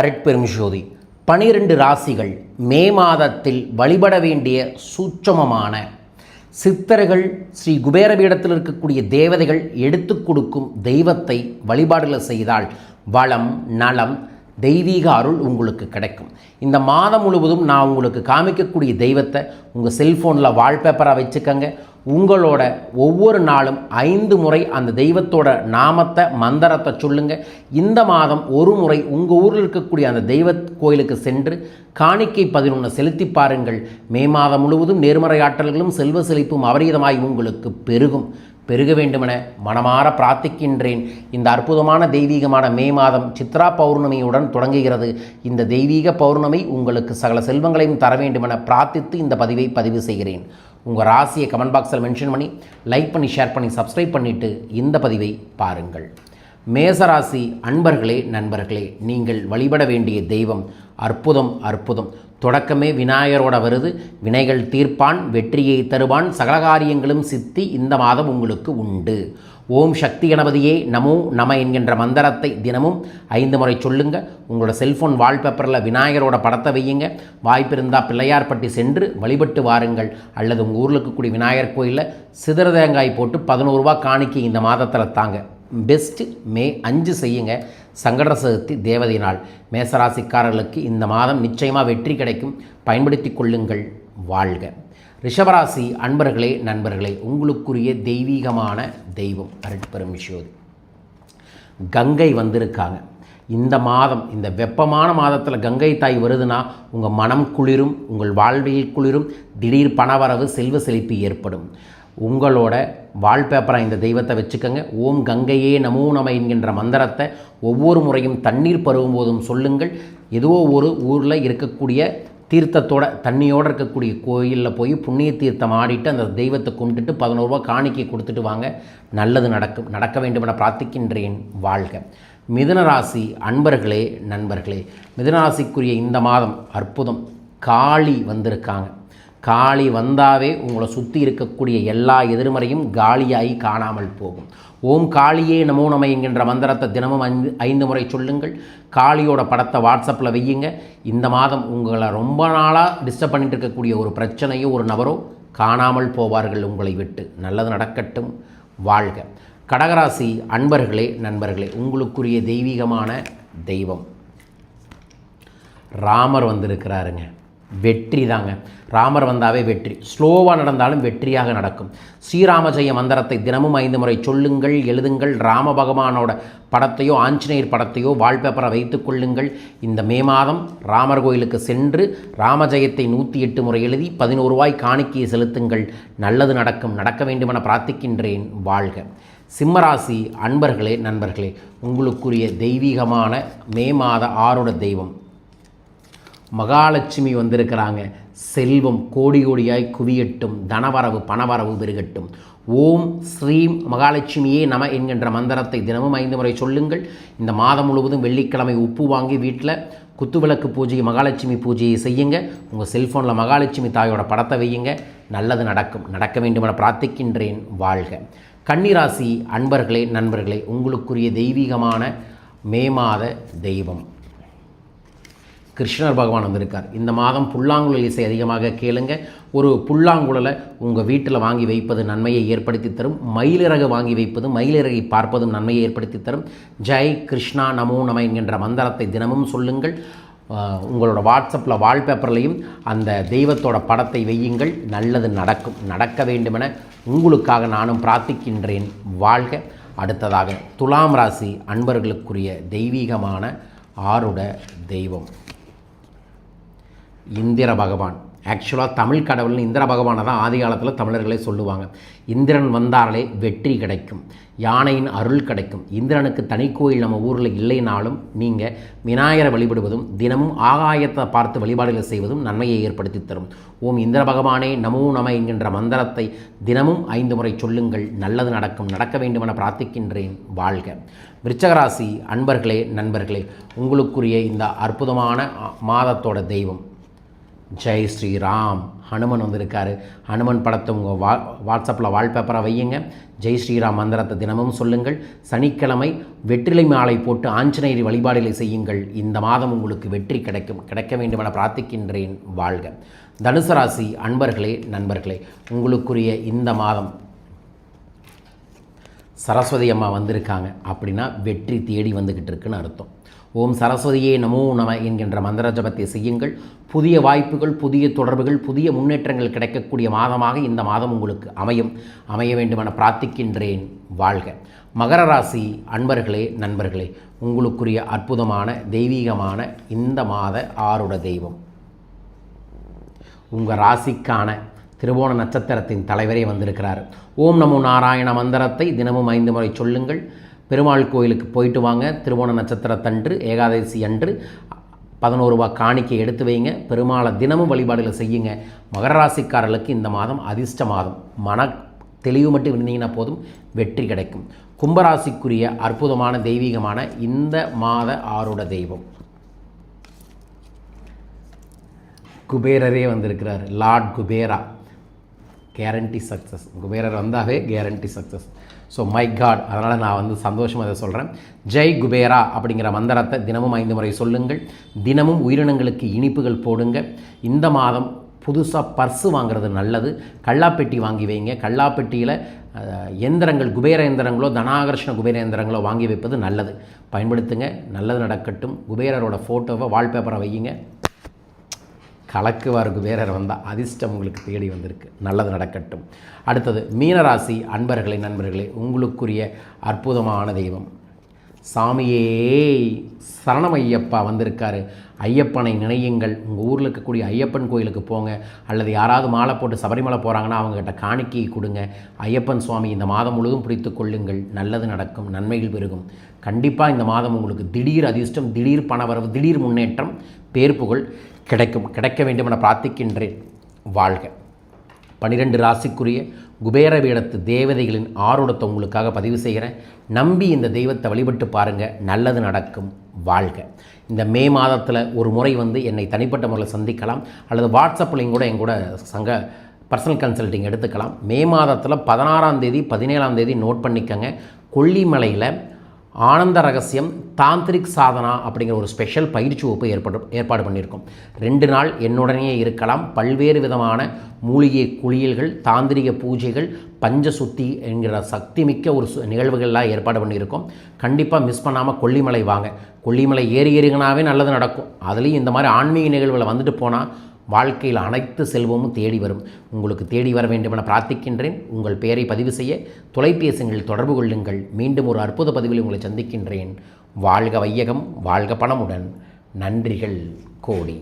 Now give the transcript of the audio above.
அருட்பெரும் ஜோதி 12 ராசிகள் மே மாதத்தில் வழிபட வேண்டிய சூட்சமமான சித்தர்கள் ஸ்ரீ குபேரபீடத்தில் இருக்கக்கூடிய தேவதைகள் எடுத்து கொடுக்கும் தெய்வத்தை வழிபாடுகள் செய்தால் வளம் நலம் தெய்வீக அருள் உங்களுக்கு கிடைக்கும். இந்த மாதம் முழுவதும் நான் உங்களுக்கு காமிக்கக்கூடிய தெய்வத்தை உங்கள் செல்ஃபோனில் வால்பேப்பராக வச்சுக்கங்க. உங்களோட ஒவ்வொரு நாளும் 5 முறை அந்த தெய்வத்தோட நாமத்தை மந்திரத்தை சொல்லுங்கள். இந்த மாதம் ஒரு முறை உங்கள் ஊரில் இருக்கக்கூடிய அந்த தெய்வ கோயிலுக்கு சென்று காணிக்கை 11 செலுத்தி பாருங்கள். மே மாதம் முழுவதும் நேர்மறை ஆற்றல்களும் செல்வ செழிப்பும் அபரீதமாய் உங்களுக்கு பெருக வேண்டுமென மனமாற பிரார்த்திக்கின்றேன். இந்த அற்புதமான தெய்வீகமான மே மாதம் சித்ரா பௌர்ணமியுடன் தொடங்குகிறது. இந்த தெய்வீக பௌர்ணமி உங்களுக்கு சகல செல்வங்களையும் தர வேண்டுமென பிரார்த்தித்து இந்த பதிவை பதிவு செய்கிறேன். உங்கள் ராசியை கமெண்ட் பாக்ஸில் மென்ஷன் பண்ணி லைக் பண்ணி ஷேர் பண்ணி சப்ஸ்கிரைப் பண்ணிவிட்டு இந்த பதிவை பாருங்கள். மேசராசி அன்பர்களே நண்பர்களே, நீங்கள் வழிபட வேண்டிய தெய்வம் அற்புதம். தொடக்கமே விநாயகரோட வருது. வினைகள் தீர்ப்பான், வெற்றியை தருவான், சகல காரியங்களும் சித்தி இந்த மாதம் உங்களுக்கு உண்டு. ஓம் சக்தி கணபதியே நமோ நம என்கின்ற மந்திரத்தை தினமும் 5 முறை சொல்லுங்க. உங்களோட செல்ஃபோன் வால்பேப்பரில் விநாயகரோட படத்தை வையுங்க. வாய்ப்பிருந்தால் பிள்ளையார்பட்டி சென்று வழிபட்டு வாருங்கள். அல்லது உங்கள் ஊரில் இருக்கக்கூடிய விநாயகர் கோயிலில் சிதற தேங்காய் போட்டு 11 ரூபா காணிக்கை இந்த மாதத்தில் தாங்க. பெஸ்ட்டு மே 5 செய்யுங்க. சங்கட சதுர்த்தி தேவதை நாள். மேசராசிக்காரர்களுக்கு இந்த மாதம் நிச்சயமாக வெற்றி கிடைக்கும். பயன்படுத்தி கொள்ளுங்கள். வாழ்க. ரிஷபராசி அன்பர்களே நண்பர்களே, உங்களுக்குரிய தெய்வீகமான தெய்வம் அருட்பெரும் ஜோதி கங்கை வந்திருக்காங்க. இந்த மாதம் இந்த வெப்பமான மாதத்தில் கங்கை தாய் வருதுன்னா உங்கள் மனம் குளிரும், உங்கள் வாழ்வில் குளிரும், திடீர் பணவரவு செல்வ செழிப்பு ஏற்படும். உங்களோட வால்பேப்பராக இந்த தெய்வத்தை வச்சுக்கோங்க. ஓம் கங்கையே நமோ நம என்கின்ற மந்திரத்தை ஒவ்வொரு முறையும் தண்ணீர் பருகும் போதும் சொல்லுங்கள். ஏதோ ஒரு ஊரில் இருக்கக்கூடிய தீர்த்தத்தோட தண்ணியோடு இருக்கக்கூடிய கோயிலில் போய் புண்ணிய தீர்த்தம் ஆடிட்டு அந்த தெய்வத்தை கும்பிட்டுட்டு 11 ரூபா காணிக்கை கொடுத்துட்டு வாங்க. நல்லது நடக்க வேண்டும் என பிரார்த்திக்கின்றேன். வாழ்க. மிதுனராசி அன்பர்களே நண்பர்களே, மிதுனராசிக்குரிய இந்த மாதம் அற்புதம். காளி வந்திருக்காங்க. காளி வந்தாவே உங்களை சுற்றி இருக்கக்கூடிய எல்லா எதிர்மறையும் காலியாகி காணாமல் போகும். ஓம் காளியே நமோ நம என்கின்ற மந்திரத்தை தினமும் 5 முறை சொல்லுங்கள். காளியோட படத்தை வாட்ஸ்அப்பில் வையுங்க. இந்த மாதம் உங்களை ரொம்ப நாளாக டிஸ்டர்ப் பண்ணிட்டு இருக்கக்கூடிய ஒரு பிரச்சனையோ ஒரு நபரோ காணாமல் போவார்கள் உங்களை விட்டு. நல்லது நடக்கட்டும். வாழ்க. கடகராசி அன்பர்களே நண்பர்களே, உங்களுக்குரிய தெய்வீகமான தெய்வம் ராமர் வந்திருக்கிறாருங்க. வெற்றி தாங்க. ராமர் வந்தாவே வெற்றி. ஸ்லோவாக நடந்தாலும் வெற்றியாக நடக்கும். ஸ்ரீராம ஜெய மந்திரத்தை தினமும் 5 முறை சொல்லுங்கள், எழுதுங்கள். ராம பகவானோட படத்தையோ ஆஞ்சநேயர் படத்தையோ வால்பேப்பரை வைத்து கொள்ளுங்கள். இந்த மே மாதம் ராமர் கோயிலுக்கு சென்று ராமஜெயத்தை 108 முறை எழுதி 11 ரூபாய் காணிக்கையை செலுத்துங்கள். நல்லது நடக்க வேண்டுமென பிரார்த்திக்கின்றேன். வாழ்க. சிம்மராசி அன்பர்களே நண்பர்களே, உங்களுக்குரிய தெய்வீகமான மே மாத ஆரோட தெய்வம் மகாலட்சுமி வந்திருக்கிறாங்க. செல்வம் கோடியாய் குவியட்டும். தனவரவு பணவரவு பெருகட்டும். ஓம் ஸ்ரீம் மகாலட்சுமியே நம என்கின்ற மந்திரத்தை தினமும் 5 முறை சொல்லுங்கள். இந்த மாதம் முழுவதும் வெள்ளிக்கிழமை உப்பு வாங்கி வீட்டில் குத்துவிளக்கு பூஜை மகாலட்சுமி பூஜையை செய்யுங்க. உங்கள் செல்ஃபோனில் மகாலட்சுமி தாயோட படத்தை வையுங்க. நல்லது நடக்க வேண்டுமென பிரார்த்திக்கின்றேன். வாழ்க. கன்னிராசி அன்பர்களே நண்பர்களே, உங்களுக்குரிய தெய்வீகமான மே மாத தெய்வம் கிருஷ்ணர் பகவான் வந்திருக்கார். இந்த மாதம் புல்லாங்குழல் இசை அதிகமாக கேளுங்க. ஒரு புல்லாங்குழலை உங்கள் வீட்டில் வாங்கி வைப்பது நன்மையை ஏற்படுத்தி தரும். மயிலிறகு வாங்கி வைப்பது மயிலிறகை பார்ப்பதும் நன்மையை ஏற்படுத்தி தரும். ஜெய் கிருஷ்ணா நமோ நம என்கின்ற மந்திரத்தை தினமும் சொல்லுங்கள். உங்களோட வாட்ஸ்அப்பில் வால்பேப்பர்லையும் அந்த தெய்வத்தோட படத்தை வையுங்கள். நல்லது நடக்க வேண்டுமென உங்களுக்காக நானும் பிரார்த்திக்கின்றேன். வாழ்க. அடுத்ததாக துலாம் ராசி அன்பர்களுக்குரிய தெய்வீகமான ஆருட தெய்வம் இந்திர பகவான். ஆக்சுவலாக தமிழ் கடவுள்னு இந்திர பகவானை தான் ஆதி காலத்தில் தமிழர்களே சொல்லுவாங்க. இந்திரன் வந்தாலே வெற்றி கிடைக்கும், யானையின் அருள் கிடைக்கும். இந்திரனுக்கு தனி கோயில் நம்ம ஊரில் இல்லைனாலும் நீங்கள் விநாயகரை வழிபடுவதும் தினமும் ஆகாயத்தை பார்த்து வழிபாடுகள் செய்வதும் நன்மையை ஏற்படுத்தி தரும். ஓம் இந்திர பகவானே நமோ நம என்கின்ற மந்திரத்தை தினமும் 5 முறை சொல்லுங்கள். நல்லது நடக்க வேண்டுமென பிரார்த்திக்கின்றேன். வாழ்க. விருச்சகராசி அன்பர்களே நண்பர்களே, உங்களுக்குரிய இந்த அற்புதமான மாதத்தோட தெய்வம் ஜெய் ஸ்ரீராம். ஹனுமன் வந்திருக்காரு. ஹனுமன் படத்தை உங்கள் வாட்ஸ்அப்பில் வால்பேப்பராக வையுங்க. ஜெய் ஸ்ரீராம் மந்திரத்தை தினமும் சொல்லுங்கள். சனிக்கிழமை வெற்றிலை மாலை போட்டு ஆஞ்சநேயர் வழிபாடுகளை செய்யுங்கள். இந்த மாதம் உங்களுக்கு வெற்றி கிடைக்க வேண்டுமென பிரார்த்திக்கின்றேன். வாழ்க. தனுசு ராசி அன்பர்களே, நண்பர்களே, உங்களுக்குரிய இந்த மாதம் சரஸ்வதி அம்மா வந்திருக்காங்க அப்படின்னா வெற்றி தேடி வந்துக்கிட்டு இருக்குன்னு அர்த்தம். ஓம் சரஸ்வதியே நமோ நம என்கின்ற மந்திர ஜபத்தை செய்யுங்கள். புதிய வாய்ப்புகள், புதிய தொடர்புகள், புதிய முன்னேற்றங்கள் கிடைக்கக்கூடிய மாதமாக இந்த மாதம் உங்களுக்கு அமைய வேண்டுமென பிரார்த்திக்கின்றேன். வாழ்க. மகர ராசி அன்பர்களே, நண்பர்களே, உங்களுக்குரிய அற்புதமான தெய்வீகமான இந்த மாத ஆருட தெய்வம் உங்கள் ராசிக்கான திருவோண நட்சத்திரத்தின் தலைவரே வந்திருக்கிறார். ஓம் நமோ நாராயண மந்திரத்தை தினமும் 5 முறை சொல்லுங்கள். பெருமாள் கோயிலுக்கு போயிட்டு வாங்க. திருவோண நட்சத்திரத்தன்று ஏகாதசி அன்று 11 ரூபா காணிக்கை எடுத்து வைங்க. பெருமாளை தினமும் வழிபாடுகளை செய்யுங்க. மகர ராசிக்காரர்களுக்கு இந்த மாதம் அதிர்ஷ்ட மாதம். மன தெளிவு மட்டும் இருந்தீங்கன்னா போதும், வெற்றி கிடைக்கும். கும்பராசிக்குரிய அற்புதமான தெய்வீகமான இந்த மாத ஆருட தெய்வம் குபேரரே வந்திருக்கிறார். லார்ட் குபேரா. Guarantee success. குபேரர் வந்தாவே guarantee success. So my god, அதனால் நான் சந்தோஷமாக அதை சொல்கிறேன். ஜெய் குபேரா அப்படிங்கிற மந்திரத்தை தினமும் 5 முறை சொல்லுங்கள். தினமும் உயிரினங்களுக்கு இனிப்புகள் போடுங்க. இந்த மாதம் புதுசாக பர்ஸு வாங்குறது நல்லது. கல்லாப்பெட்டி வாங்கி வைங்க. கல்லாப்பெட்டியில் எந்திரங்கள், குபேர எந்திரங்களோ தனாகர்ஷண குபேர எந்திரங்களோ வாங்கி வைப்பது நல்லது. பயன்படுத்துங்க. நல்லது நடக்கட்டும். குபேரரோட ஃபோட்டோவை வால்பேப்பரை வையுங்க. கலக்குவார் குபேரர் வந்தால் அதிர்ஷ்டம் உங்களுக்கு தேடி வந்திருக்கு. நல்லது நடக்கட்டும். அடுத்தது மீனராசி அன்பர்களே, நண்பர்களே, உங்களுக்குரிய அற்புதமான தெய்வம் சாமியே சரணம் ஐயப்பா வந்திருக்காரு. ஐயப்பனை நினையுங்கள். உங்கள் ஊரில் இருக்கக்கூடிய ஐயப்பன் கோயிலுக்கு போங்க. அல்லது யாராவது மாலை போட்டு சபரிமலை போகிறாங்கன்னா அவங்ககிட்ட காணிக்கையை கொடுங்க. ஐயப்பன் சுவாமி இந்த மாதம் முழுவதும் பிடித்து கொள்ளுங்கள். நல்லது நடக்கும். நன்மைகள் பெருகும். கண்டிப்பாக இந்த மாதம் உங்களுக்கு திடீர் அதிர்ஷ்டம், திடீர் பணவரவு, திடீர் முன்னேற்றம், பேர்ப்புகள் கிடைக்க வேண்டும் என பிரார்த்திக்கின்றேன். வாழ்க. 12 ராசிக்குரிய குபேர பீடத்து தேவதைகளின் ஆருடத்தை உங்களுக்காக பதிவு செய்கிறேன். நம்பி இந்த தெய்வத்தை வழிபட்டு பாருங்கள். நல்லது நடக்கும். வாழ்க. இந்த மே மாதத்தில் ஒரு முறை என்னை தனிப்பட்ட முறையில் சந்திக்கலாம். அல்லது வாட்ஸ்அப்லையும் கூட எங்கூட பர்சனல் கன்சல்ட்டிங் எடுத்துக்கலாம். மே மாதத்தில் 16ஆம் தேதி 17ஆம் தேதி நோட் பண்ணிக்கங்க. கொல்லிமலையில் ஆனந்த ரகசியம் தாந்திரிக் சாதனா அப்படிங்கிற ஒரு ஸ்பெஷல் பயிற்சி வகுப்பு ஏற்பாடு பண்ணியிருக்கோம். 2 நாள் என்னுடனே இருக்கலாம். பல்வேறு விதமான மூலிகை குளியல்கள், தாந்திரிக பூஜைகள், பஞ்சசுத்தி என்கிற சக்தி மிக்க ஒரு நிகழ்வுகள்லாம் ஏற்பாடு பண்ணியிருக்கோம். கண்டிப்பாக மிஸ் பண்ணாமல் கொல்லிமலை வாங்க. கொல்லிமலை ஏறினாவே நல்லது நடக்கும். அதுலேயும் இந்த மாதிரி ஆன்மீக நிகழ்வுகளை வந்துட்டு போனால் வாழ்க்கையில் அனைத்து செல்வமும் தேடி வரும். உங்களுக்கு தேடி வர வேண்டும் என பிரார்த்திக்கின்றேன். உங்கள் பெயரை பதிவு செய்ய தொலைபேசிகளில் தொடர்பு கொள்ளுங்கள். மீண்டும் ஒரு அற்புத பதிவில் உங்களை சந்திக்கின்றேன். வாழ்க வையகம், வாழ்க பணமுடன். நன்றிகள் கோடி.